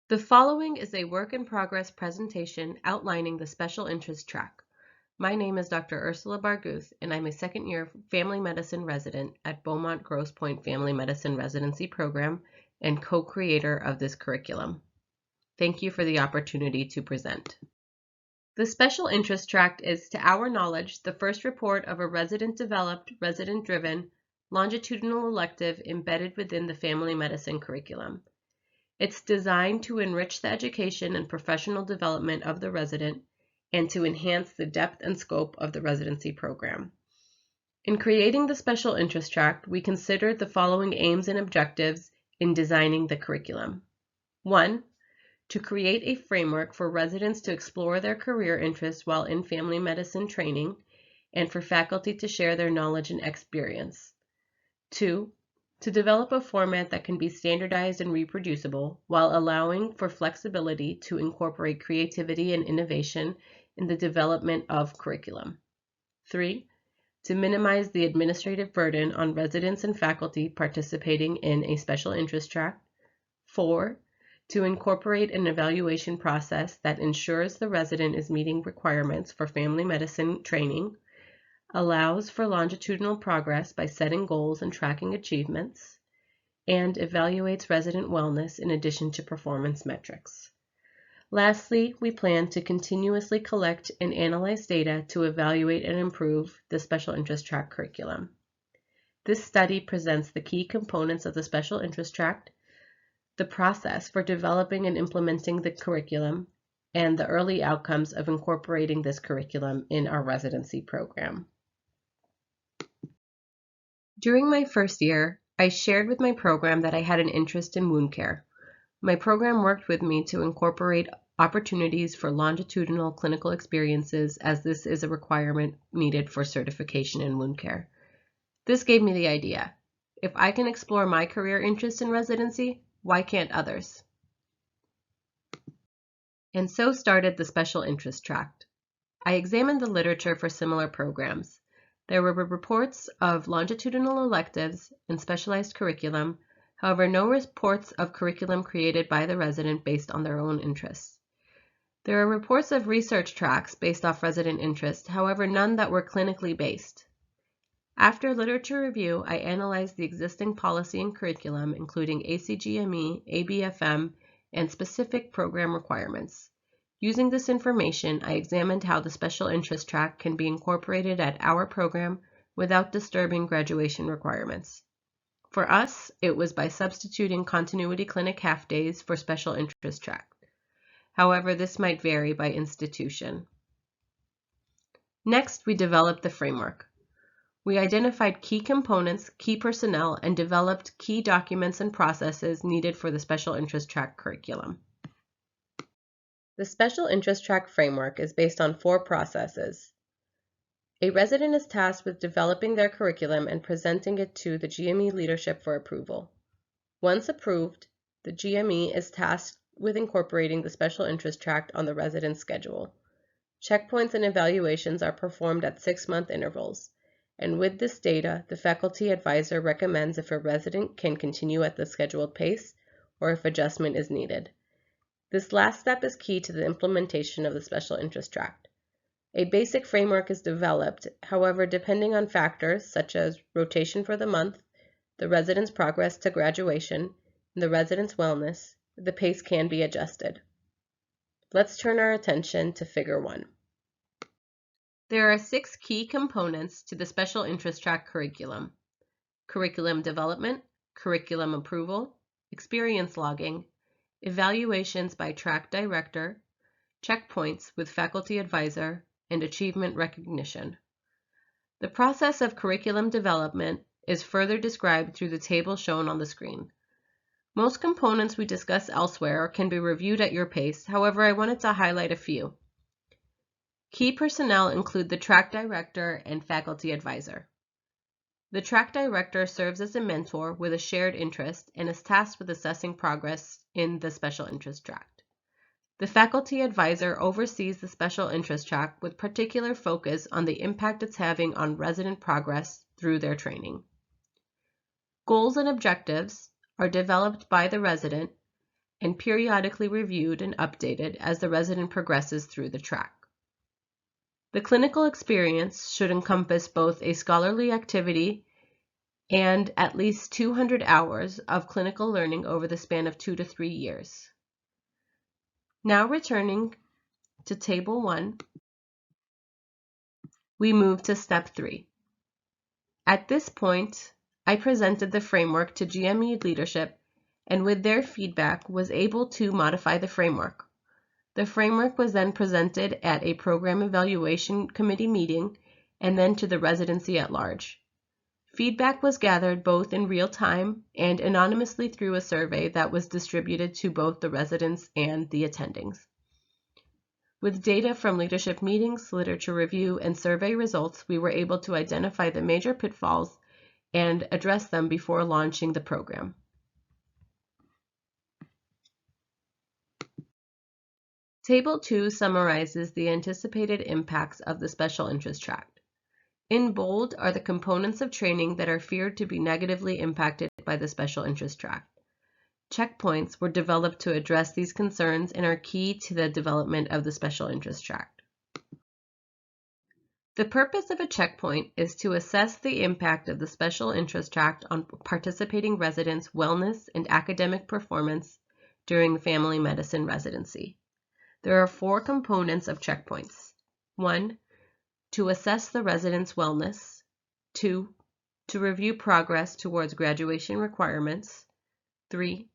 The following is a work-in-progress presentation outlining the special interest track. My name is Dr. Ursula Barguth, and I'm a second-year family medicine resident at Beaumont Grosse Pointe Family Medicine Residency Program and co-creator of this curriculum. Thank you for the opportunity to present. The special interest tract is, to our knowledge, the first report of a resident-developed, resident-driven, longitudinal elective embedded within the family medicine curriculum. It's designed to enrich the education and professional development of the resident and to enhance the depth and scope of the residency program. In creating the special interest tract, we considered the following aims and objectives in designing the curriculum. 1. To create a framework for residents to explore their career interests while in family medicine training and for faculty to share their knowledge and experience. 2. To develop a format that can be standardized and reproducible while allowing for flexibility to incorporate creativity and innovation in the development of curriculum. 3. To minimize the administrative burden on residents and faculty participating in a special interest tract. 4. To incorporate an evaluation process that ensures the resident is meeting requirements for family medicine training, allows for longitudinal progress by setting goals and tracking achievements, and evaluates resident wellness in addition to performance metrics. Lastly, we plan to continuously collect and analyze data to evaluate and improve the special interest tract curriculum. This study presents the key components of the special interest tract, the process for developing and implementing the curriculum, and the early outcomes of incorporating this curriculum in our residency program. During my first year, I shared with my program that I had an interest in wound care. My program worked with me to incorporate opportunities for longitudinal clinical experiences, as this is a requirement needed for certification in wound care. This gave me the idea: if I can explore my career interest in residency, why can't others? And so started the special interest tract. I examined the literature for similar programs. There were reports of longitudinal electives and specialized curriculum, however, no reports of curriculum created by the resident based on their own interests. There are reports of research tracks based off resident interest, however, none that were clinically based. After literature review, I analyzed the existing policy and curriculum, including ACGME, ABFM, and specific program requirements. Using this information, I examined how the special interest track can be incorporated at our program without disturbing graduation requirements. For us, it was by substituting continuity clinic half days for special interest track. However, this might vary by institution. Next, we developed the framework. We identified key components, key personnel, and developed key documents and processes needed for the special interest track curriculum. The special interest track framework is based on 4 processes. A resident is tasked with developing their curriculum and presenting it to the GME leadership for approval. Once approved, the GME is tasked with incorporating the special interest tract on the resident's schedule. Checkpoints and evaluations are performed at 6-month intervals, and with this data, the faculty advisor recommends if a resident can continue at the scheduled pace or if adjustment is needed. This last step is key to the implementation of the special interest tract. A basic framework is developed, however, depending on factors such as rotation for the month, the resident's progress to graduation, and the resident's wellness, the pace can be adjusted. Let's turn our attention to Figure 1. There are 6 key components to the special interest track curriculum: curriculum development, curriculum approval, experience logging, evaluations by track director, checkpoints with faculty advisor, and achievement recognition. The process of curriculum development is further described through the table shown on the screen. Most components we discuss elsewhere can be reviewed at your pace, however, I wanted to highlight a few. Key personnel include the track director and faculty advisor. The track director serves as a mentor with a shared interest and is tasked with assessing progress in the special interest tract. The faculty advisor oversees the special interest track with particular focus on the impact it's having on resident progress through their training. Goals and objectives are developed by the resident and periodically reviewed and updated as the resident progresses through the track. The clinical experience should encompass both a scholarly activity and at least 200 hours of clinical learning over the span of 2 to 3 years. Now returning to Table 1, we move to Step 3. At this point, I presented the framework to GME leadership and with their feedback was able to modify the framework. The framework was then presented at a program evaluation committee meeting and then to the residency at large. Feedback was gathered both in real time and anonymously through a survey that was distributed to both the residents and the attendings. With data from leadership meetings, literature review, and survey results, we were able to identify the major pitfalls and address them before launching the program. Table 2 summarizes the anticipated impacts of the special interest track. In bold are the components of training that are feared to be negatively impacted by the special interest track. Checkpoints were developed to address these concerns and are key to the development of the special interest track. The purpose of a checkpoint is to assess the impact of the special interest track on participating residents' wellness and academic performance during family medicine residency. There are 4 components of checkpoints. 1. To assess the resident's wellness. 2. To review progress towards graduation requirements. 3.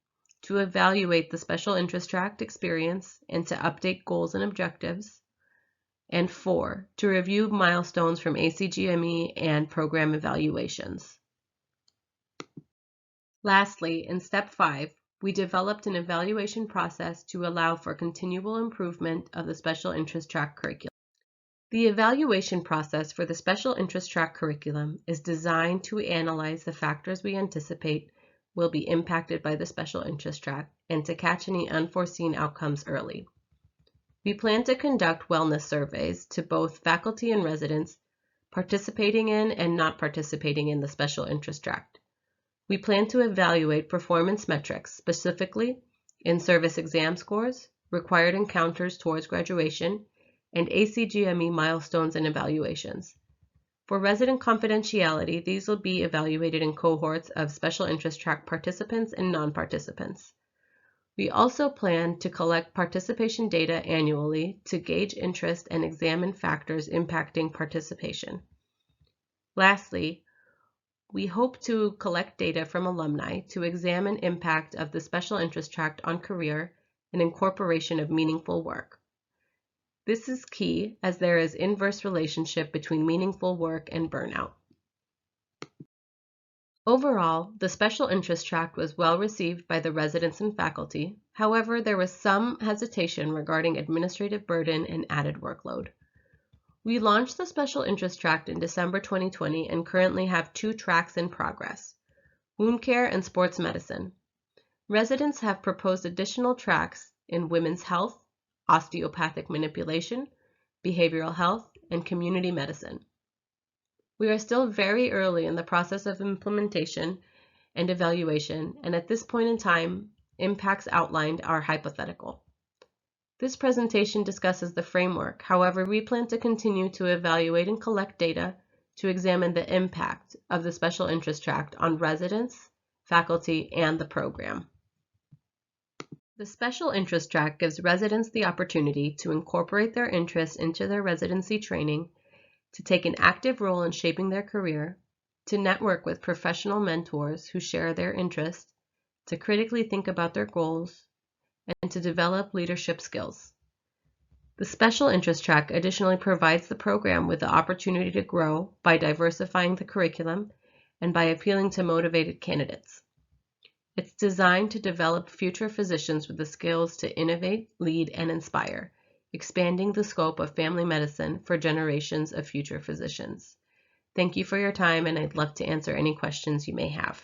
To evaluate the special interest track experience and to update goals and objectives. And 4. To review milestones from ACGME and program evaluations. Lastly, in Step 5, we developed an evaluation process to allow for continual improvement of the special interest track curriculum. The evaluation process for the special interest track curriculum is designed to analyze the factors we anticipate will be impacted by the special interest track and to catch any unforeseen outcomes early. We plan to conduct wellness surveys to both faculty and residents participating in and not participating in the special interest track. We plan to evaluate performance metrics, specifically in-service exam scores, required encounters towards graduation, and ACGME milestones and evaluations. For resident confidentiality, these will be evaluated in cohorts of special interest track participants and non-participants. We also plan to collect participation data annually to gauge interest and examine factors impacting participation. Lastly, we hope to collect data from alumni to examine impact of the special interest track on career and incorporation of meaningful work. This is key as there is inverse relationship between meaningful work and burnout. Overall, the special interest track was well received by the residents and faculty. However, there was some hesitation regarding administrative burden and added workload. We launched the special interest track in December 2020 and currently have 2 tracks in progress, wound care and sports medicine. Residents have proposed additional tracks in women's health, osteopathic manipulation, behavioral health, and community medicine. We are still very early in the process of implementation and evaluation, and at this point in time, impacts outlined are hypothetical. This presentation discusses the framework. However, we plan to continue to evaluate and collect data to examine the impact of the special interest track on residents, faculty, and the program. The special interest track gives residents the opportunity to incorporate their interests into their residency training, to take an active role in shaping their career, to network with professional mentors who share their interests, to critically think about their goals, and to develop leadership skills. The special interest track additionally provides the program with the opportunity to grow by diversifying the curriculum and by appealing to motivated candidates. It's designed to develop future physicians with the skills to innovate, lead, and inspire, expanding the scope of family medicine for generations of future physicians. Thank you for your time, and I'd love to answer any questions you may have.